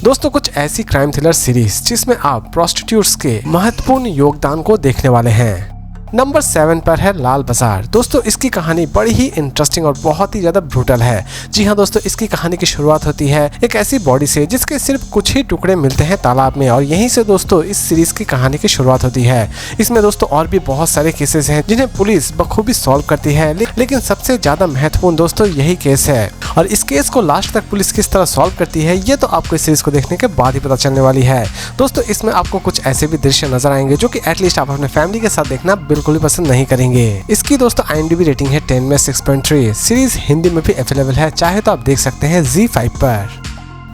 दोस्तों कुछ ऐसी क्राइम थ्रिलर सीरीज जिसमें आप प्रोस्टिट्यूट्स के महत्वपूर्ण योगदान को देखने वाले हैं। नंबर 7 पर है लाल बाजार। दोस्तों इसकी कहानी बड़ी ही इंटरेस्टिंग और बहुत ही ज्यादा ब्रूटल है। जी हाँ दोस्तों, इसकी कहानी की शुरुआत होती है एक ऐसी बॉडी से जिसके सिर्फ कुछ ही टुकड़े मिलते हैं तालाब में, और यहीं से दोस्तों इस सीरीज की कहानी की शुरुआत होती है। इसमें दोस्तों और भी बहुत सारे केसेस हैं जिन्हें पुलिस बखूबी सॉल्व करती है, लेकिन सबसे ज्यादा महत्वपूर्ण दोस्तों यही केस है। और इस केस को लास्ट तक पुलिस किस तरह सॉल्व करती है ये तो आपको इस सीरीज को देखने के बाद ही पता चलने वाली है। दोस्तों इसमें आपको कुछ ऐसे भी दृश्य नजर आएंगे जो कि एटलीस्ट आप अपने फैमिली के साथ देखना बिल्कुल भी पसंद नहीं करेंगे। इसकी दोस्तों IMDb रेटिंग है 10 में 6.3। सीरीज हिंदी में भी अवेलेबल है, चाहे तो आप देख सकते हैं ZEE5 पर।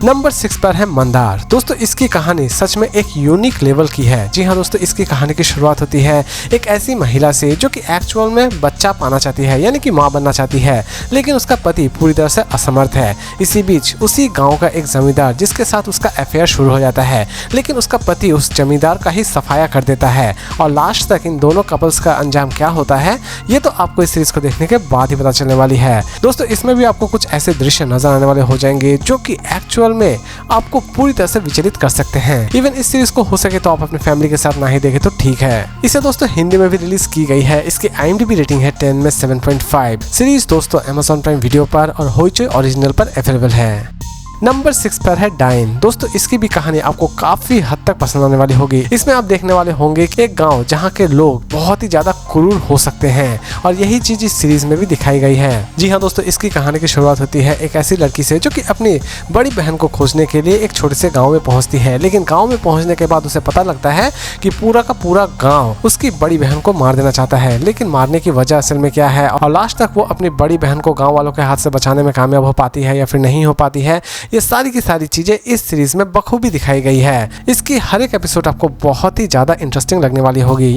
नंबर 6 पर है मंदार। दोस्तों इसकी कहानी सच में एक यूनिक लेवल की है। जी हाँ दोस्तों, इसकी कहानी की शुरुआत होती है एक ऐसी महिला से जो कि एक्चुअल में बच्चा पाना चाहती है, यानी कि माँ बनना चाहती है, लेकिन उसका पति पूरी तरह से असमर्थ है। इसी बीच उसी गांव का एक जमींदार जिसके साथ उसका अफेयर शुरू हो जाता है, लेकिन उसका पति उस जमींदार का ही सफाया कर देता है। और लास्ट तक इन दोनों कपल्स का अंजाम क्या होता है ये तो आपको इस सीरीज को देखने के बाद ही पता चलने वाली है। दोस्तों इसमें भी आपको कुछ ऐसे दृश्य नजर आने वाले हो जाएंगे जो कि एक्चुअल में आपको पूरी तरह से विचलित कर सकते हैं। इवन इस सीरीज को हो सके तो आप अपने फैमिली के साथ ना ही देखें तो ठीक है। इसे दोस्तों हिंदी में भी रिलीज की गई है। इसकी IMDb रेटिंग है 10 में 7.5। सीरीज दोस्तों Amazon प्राइम वीडियो पर और होइचोई ओरिजिनल पर अवेलेबल है। नंबर 6 पर है डाइन। दोस्तों इसकी भी कहानी आपको काफी हद तक पसंद आने वाली होगी। इसमें आप देखने वाले होंगे कि एक गांव जहां के लोग बहुत ही ज्यादा क्रूर हो सकते हैं, और यही चीज इस सीरीज में भी दिखाई गई है। जी हाँ दोस्तों, इसकी कहानी की शुरुआत होती है एक ऐसी लड़की से जो कि अपनी बड़ी बहन को खोजने के लिए एक छोटे से गाँव में पहुंचती है, लेकिन गाँव में पहुंचने के बाद उसे पता लगता है कि पूरा का पूरा गाँव उसकी बड़ी बहन को मार देना चाहता है। लेकिन मारने की वजह असल में क्या है, और लास्ट तक वो अपनी बड़ी बहन को गाँव वालों के हाथ से बचाने में कामयाब हो पाती है या फिर नहीं हो पाती है, ये सारी की सारी चीजें इस सीरीज में बखूबी दिखाई गई है। इसकी हर एक एपिसोड आपको बहुत ही ज्यादा इंटरेस्टिंग लगने वाली होगी।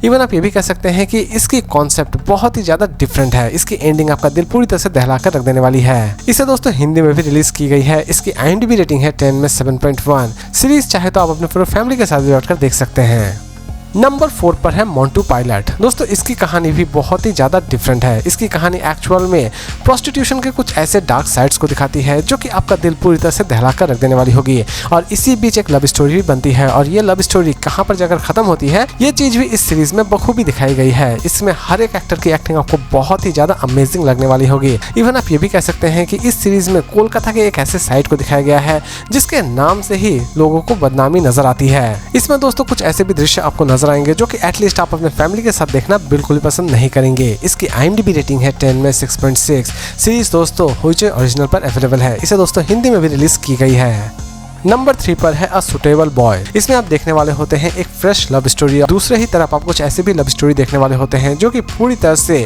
इवन आप ये भी कह सकते हैं कि इसकी कॉन्सेप्ट बहुत ही ज्यादा डिफरेंट है। इसकी एंडिंग आपका दिल पूरी तरह से दहला कर रख देने वाली है। इसे दोस्तों हिंदी में भी रिलीज की गई है। इसकी IMDb रेटिंग है 10 में 7.1। सीरीज चाहे तो आप अपने पूरे फैमिली के साथ भी बैठकर देख सकते हैं। नंबर 4 पर है मोंटू पायलट। दोस्तों इसकी कहानी भी बहुत ही ज़्यादा डिफरेंट है। इसकी कहानी एक्चुअल में प्रोस्टिट्यूशन के कुछ ऐसे डार्क साइड्स को दिखाती है जो कि आपका दिल पूरी तरह से दहला कर रख देने वाली होगी। और इसी बीच एक लव स्टोरी भी बनती है, और ये लव स्टोरी कहाँ पर जाकर खत्म होती है ये चीज़ भी इस सीरीज में बखूबी दिखाई गई है। इसमें हर एक एक्टर की एक्टिंग आपको बहुत ही ज़्यादा अमेजिंग लगने वाली होगी। इवन आप ये भी कह सकते हैं कि इस सीरीज में कोलकाता के एक ऐसे साइट को दिखाया गया है जिसके नाम से ही लोगों को बदनामी नजर आती है। इसमें दोस्तों कुछ ऐसे भी दृश्य आपको नजर आएंगे जो कि एटलीस्ट आप अपने फैमिली के साथ देखना बिल्कुल भी पसंद नहीं करेंगे। इसकी IMDb रेटिंग है 10 में 6.6। सीरीज दोस्तों होइचोई ओरिजिनल पर अवेलेबल है। इसे दोस्तों हिंदी में भी रिलीज की गई है। नंबर 3 पर है अ सुटेबल बॉय। इसमें आप देखने वाले होते हैं एक फ्रेश लव स्टोरी। दूसरे ही तरफ आप कुछ ऐसे भी लव स्टोरी देखने वाले होते हैं जो कि पूरी तरह से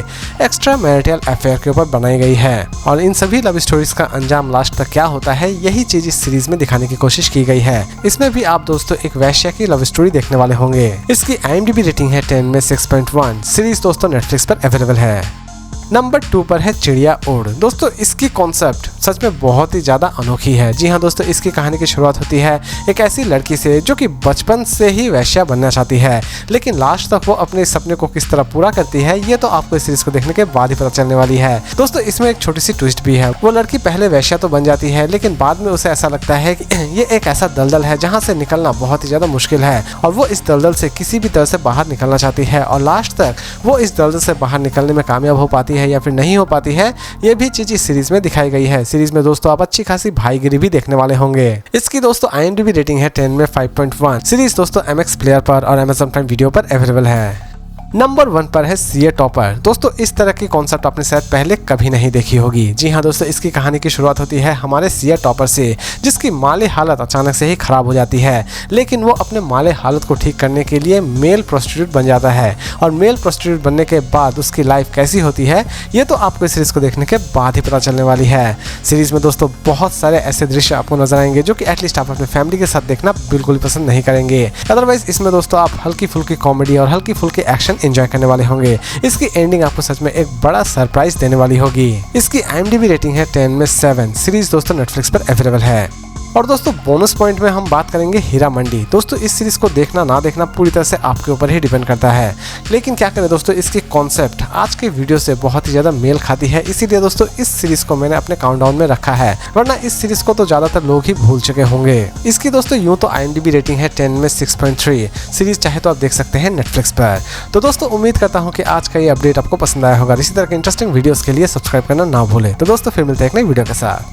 एक्स्ट्रा मैरिटल अफेयर के ऊपर बनाई गई है, और इन सभी लव स्टोरीज का अंजाम लास्ट तक क्या होता है यही चीज इस सीरीज में दिखाने की कोशिश की गई है। इसमें भी आप दोस्तों एक वैश्या की लव स्टोरी देखने वाले होंगे। इसकी IMDb रेटिंग है 10 में 6.1। सीरीज दोस्तों नेटफ्लिक्स पर अवेलेबल है। नंबर 2 पर है चिड़िया उड़। दोस्तों इसकी कॉन्सेप्ट सच में बहुत ही ज़्यादा अनोखी है। जी हाँ दोस्तों, इसकी कहानी की शुरुआत होती है एक ऐसी लड़की से जो कि बचपन से ही वैश्या बनना चाहती है, लेकिन लास्ट तक वो अपने सपने को किस तरह पूरा करती है ये तो आपको इस सीरीज को देखने के बाद ही पता चलने वाली है। दोस्तों इसमें एक छोटी सी ट्विस्ट भी है। वो लड़की पहले वैश्या तो बन जाती है, लेकिन बाद में उसे ऐसा लगता है कि ये एक ऐसा दलदल है जहाँ से निकलना बहुत ही ज़्यादा मुश्किल है, और वो इस दलदल से किसी भी तरह से बाहर निकलना चाहती है, और लास्ट तक वो इस दलदल से बाहर निकलने में कामयाब हो पाती है या फिर नहीं हो पाती है, ये भी चीज इस सीरीज में दिखाई गई है। सीरीज में दोस्तों आप अच्छी खासी भाईगिरी भी देखने वाले होंगे। इसकी दोस्तों IMDb रेटिंग है 10 में 5.1। सीरीज दोस्तों MX प्लेयर पर और Amazon प्राइम वीडियो पर अवेलेबल है। नंबर 1 पर है सीए टॉपर। दोस्तों इस तरह की कॉन्सेप्ट आपने शायद पहले कभी नहीं देखी होगी। जी हाँ दोस्तों, इसकी कहानी की शुरुआत होती है हमारे सीए टॉपर से जिसकी माली हालत अचानक से ही खराब हो जाती है, लेकिन वो अपने माली हालत को ठीक करने के लिए मेल प्रोस्टिट्यूट बन जाता है, और मेल प्रोस्टिट्यूट बनने के बाद उसकी लाइफ कैसी होती है ये तो आपको इस सीरीज को देखने के बाद ही पता चलने वाली है। सीरीज में दोस्तों बहुत सारे ऐसे दृश्य आपको नजर आएंगे जो कि एटलीस्ट आप अपने फैमिली के साथ देखना बिल्कुल पसंद नहीं करेंगे। अदरवाइज इसमें दोस्तों आप हल्की फुल्की कॉमेडी और हल्की फुल्की एक्शन एंजॉय करने वाले होंगे। इसकी एंडिंग आपको सच में एक बड़ा सरप्राइज देने वाली होगी। इसकी IMDb रेटिंग है 10 में 7। सीरीज दोस्तों नेटफ्लिक्स पर अवेलेबल है। और दोस्तों बोनस पॉइंट में हम बात करेंगे हीरा मंडी। दोस्तों इस सीरीज को देखना ना देखना पूरी तरह से आपके ऊपर ही डिपेंड करता है, लेकिन क्या करें दोस्तों, इसकी कॉन्सेप्ट आज के वीडियो से बहुत ही ज्यादा मेल खाती है, इसीलिए दोस्तों इस सीरीज को मैंने अपने काउंटडाउन में रखा है, वरना इस सीरीज को तो ज्यादातर लोग ही भूल चुके होंगे। इसकी दोस्तों यूं तो IMDb रेटिंग है 10 में 6.3। सीरीज चाहे तो आप देख सकते हैं नेटफ्लिक्स पर। तो दोस्तों उम्मीद करता हूँ कि आज का ये अपडेट आपको पसंद आया होगा। इसी तरह के इंटरेस्टिंग वीडियोस के लिए सब्सक्राइब करना ना भूलें। तो दोस्तों फिर मिलते हैं एक नई वीडियो के साथ।